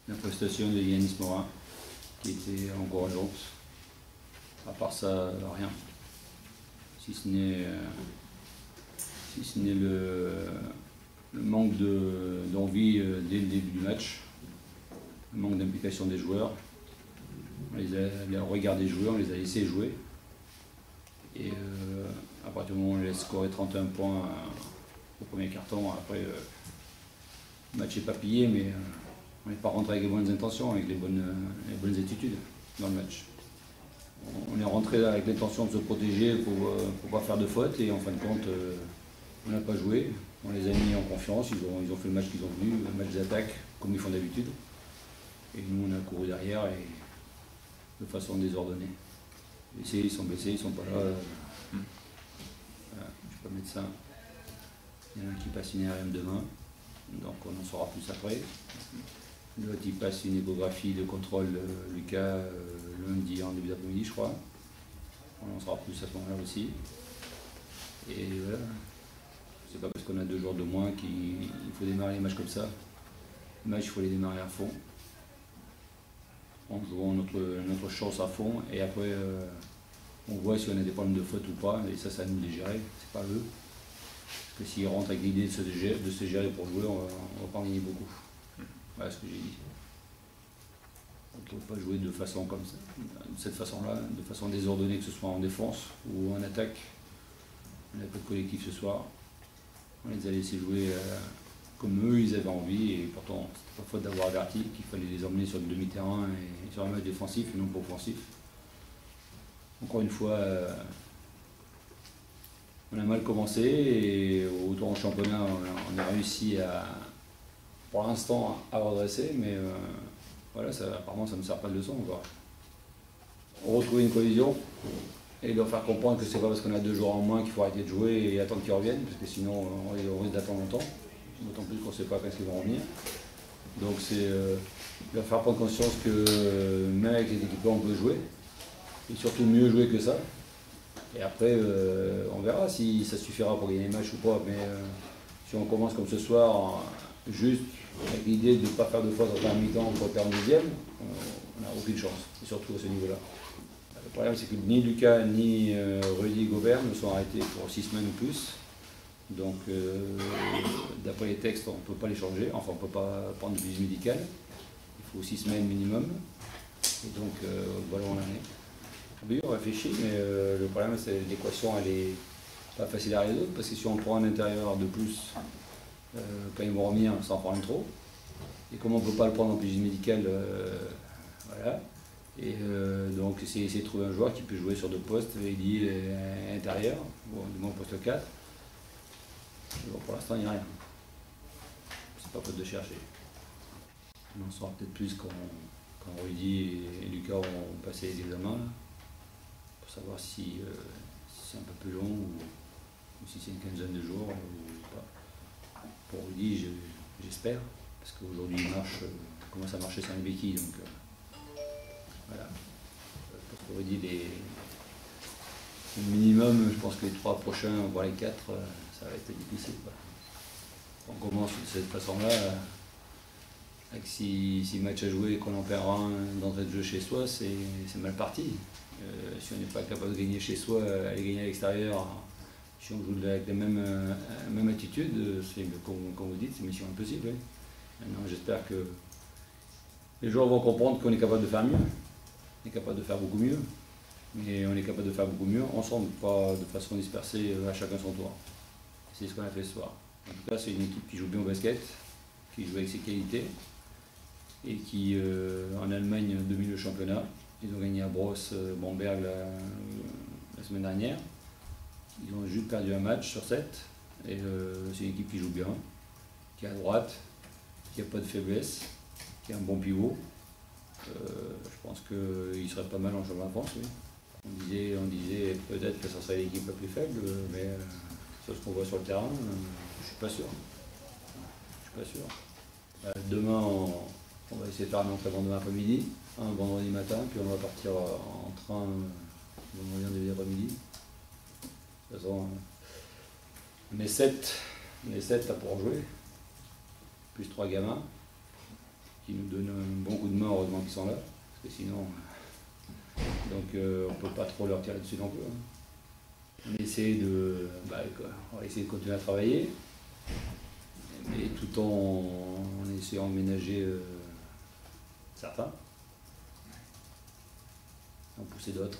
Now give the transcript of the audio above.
la prestation de Yanis Morin, qui était encourageante. À part ça, rien. Si ce n'est le manque d'envie dès le début du match, le manque d'implication des joueurs. On les a regardé jouer, on les a laissés jouer. Et à partir du moment où on les laisse scorer 31 points au premier carton, après le match n'est pas plié, mais on n'est pas rentré avec les bonnes intentions, avec les bonnes attitudes dans le match. On est rentré là avec l'intention de se protéger pour ne pas faire de fautes, et en fin de compte, on n'a pas joué. On les a mis en confiance, ils ont fait le match qu'ils ont voulu, le match d'attaque comme ils font d'habitude. Et nous, on a couru derrière et de façon désordonnée. Ils sont blessés, ils sont pas là. Voilà, je suis pas médecin. Il y en a un qui passe une IRM demain, donc on en saura plus après. L'autre, il passe une échographie de contrôle, Lucas, lundi en début d'après-midi, je crois. On en saura plus à ce moment-là aussi. Et voilà. C'est pas parce qu'on a 2 jours de moins qu'il faut démarrer les matchs comme ça. Les matchs, il faut les démarrer à fond, en jouant notre chance à fond, et après on voit si on a des problèmes de faute ou pas, et ça, c'est à nous de les gérer, c'est pas eux. Parce que s'ils rentrent avec l'idée de se gérer pour jouer, on va pas en gagner beaucoup. Voilà ce que j'ai dit. On ne peut pas jouer de façon comme ça, de cette façon-là, de façon désordonnée, que ce soit en défense ou en attaque. On n'a pas de collectif ce soir. On les a laissés jouer comme eux, ils avaient envie, et pourtant, c'était pas faute d'avoir averti qu'il fallait les emmener sur le demi-terrain et sur un match défensif et non pas offensif. Encore une fois, on a mal commencé, et autant en championnat, on a réussi pour l'instant, à redresser, mais voilà, apparemment, ça ne me sert pas de leçon encore. On retrouve une cohésion et leur faire comprendre que c'est pas parce qu'on a 2 jours en moins qu'il faut arrêter de jouer et attendre qu'ils reviennent, parce que sinon on risque d'attendre longtemps, d'autant plus qu'on ne sait pas quand ils vont revenir. Donc c'est leur faire prendre conscience que même avec les équipes on peut jouer, et surtout mieux jouer que ça. Et après on verra si ça suffira pour gagner les matchs ou pas, mais si on commence comme ce soir, juste avec l'idée de ne pas faire de faute en première mi-temps pour faire en deuxième, on n'a aucune chance, et surtout à ce niveau-là. Le problème, c'est que ni Lucas ni Rudy Gobert ne sont arrêtés pour 6 semaines ou plus. Donc, d'après les textes, on ne peut pas les changer. Enfin, on ne peut pas prendre de visite médicale. Il faut 6 semaines minimum. Et donc, voilà où on en est. Oui, on réfléchit, mais le problème, c'est que l'équation, elle n'est pas facile à résoudre. Parce que si on prend un intérieur de plus, quand ils vont revenir, ça en prend trop. Et comme on ne peut pas le prendre en visite médicale, voilà. Et donc c'est essayer de trouver un joueur qui peut jouer sur 2 postes, ailier et intérieur, bon, du moins poste 4. Bon, pour l'instant, il n'y a rien. C'est pas faute de chercher. On en saura peut-être plus quand Rudy et Lucas ont passé les examens, pour savoir si c'est un peu plus long ou si c'est une quinzaine de jours ou pas. Pour Rudy, j'espère, parce qu'aujourd'hui il commence à marcher sans les béquilles. Donc, voilà. Pour Rudy, le minimum, je pense que les 3 prochains, voire les 4, ça va être difficile. Quoi. On commence de cette façon-là, avec 6 matchs à jouer et qu'on en perd un d'entrée de jeu chez soi, c'est mal parti. Si on n'est pas capable de gagner chez soi, aller gagner à l'extérieur, si on joue avec la même attitude, comme vous dites, c'est mission impossible. Oui. Maintenant, j'espère que les joueurs vont comprendre qu'on est capable de faire mieux. On est capable de faire beaucoup mieux, mais on est capable de faire beaucoup mieux ensemble, pas de façon dispersée à chacun son tour. C'est ce qu'on a fait ce soir. En tout cas, c'est une équipe qui joue bien au basket, qui joue avec ses qualités, et qui, en Allemagne, domine le championnat. Ils ont gagné à Brose-Bamberg la semaine dernière. Ils ont juste perdu un match sur 7, et c'est une équipe qui joue bien, qui est à droite, qui n'a pas de faiblesse, qui a un bon pivot. Je pense qu'il serait pas mal en championnat de France, oui. On disait peut-être que ça serait l'équipe la plus faible, mais sur ce qu'on voit sur le terrain, je suis pas sûr. Je suis pas sûr. Demain, on va essayer de faire un entraînement demain après-midi, un vendredi matin, puis on va partir en train vendredi en début d'après-midi. De toute façon, on est 7 là pour jouer, plus 3 gamins. qui nous donnent un bon coup de main, heureusement qu'ils sont là, parce que sinon, donc on ne peut pas trop leur tirer dessus non plus. Hein. On va essayer de continuer à travailler, mais tout en essayant de ménager certains, en pousser d'autres.